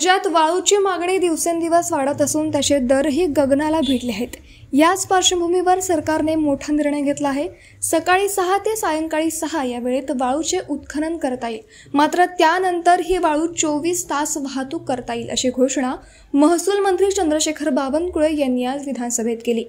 राज्यात वाळूची मागणी दिवसेंदिवस वाढत असून त्याचे दरही गगनाला भिडले आहेत। याच पार्श्वभूमीवर सरकारने मोठा निर्णय घेतला आहे। सकाळी 6 ते सायंकाळी 6 या वेळेत वाळूचे उत्खनन करता येईल, मात्र त्यानंतर ही वाळू 24 तास वाहतूक करता येईल अशी घोषणा महसूल मंत्री चंद्रशेखर बावनकुळे यांनी आज विधानसभेत केली।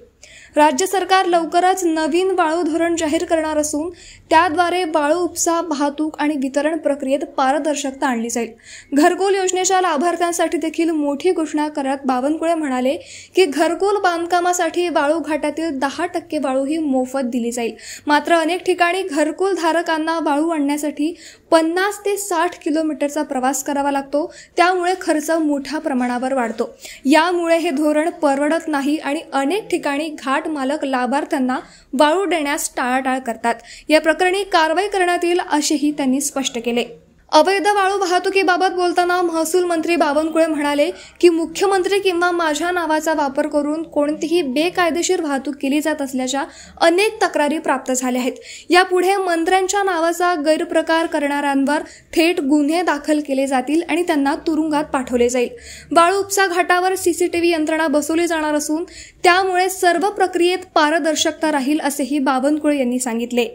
राज्य सरकार लवकरच नवीन वाळू धोरण जाहीर करणार असून त्याद्वारे वाळू उपसा, वाहतूक आणि वितरण प्रक्रियेत पारदर्शकता आणली जाईल। घरकुल योजनेच्या लाभार्थ्यांसाठी देखील मोठी घोषणा करत बावनकुळे म्हणाले की घरकुल बांधकामासाठी वाळू घाटातील 10% वाळू ही मोफत दिली जाईल, मात्र अनेक ठिकाणी घरकुल धारकांना वाळू आणण्यासाठी 50 ते 60 किलोमीटरचा प्रवास करावा लागतो, त्यामुळे खर्च मोठ्या प्रमाणावर वाढतो। यामुळे हे धोरण परवडत नाही आणि अनेक ठिकाणी घाट मालक लाभार्थ्यांना वाळू देण्यास टाळाटाळ करतात। या प्रकरणी कारवाई करण्यात येईल असेही त्यांनी स्पष्ट केले। अवैध वाळू वाहतुकीबाबत बोलताना महसूल मंत्री बावनकुळे म्हणाले की मुख्यमंत्री किंवा माझ्या नावाचा वापर करून कोणतीही बेकायदेशीर वाहतूक केली जात असल्याच्या अनेक तक्रारी प्राप्त झाल्या आहेत। यापुढे मंत्र्यांच्या नावाचा गैरप्रकार करणाऱ्यांवर थेट गुन्हे दाखल केले जातील आणि त्यांना तुरुंगात पाठवले जाईल। वाळू उपसा घाटावर सीसीटीव्ही यंत्रणा बसवली जाणार असून त्यामुळे सर्व प्रक्रियेत पारदर्शकता राहील असेही बावनकुळे यांनी सांगितले।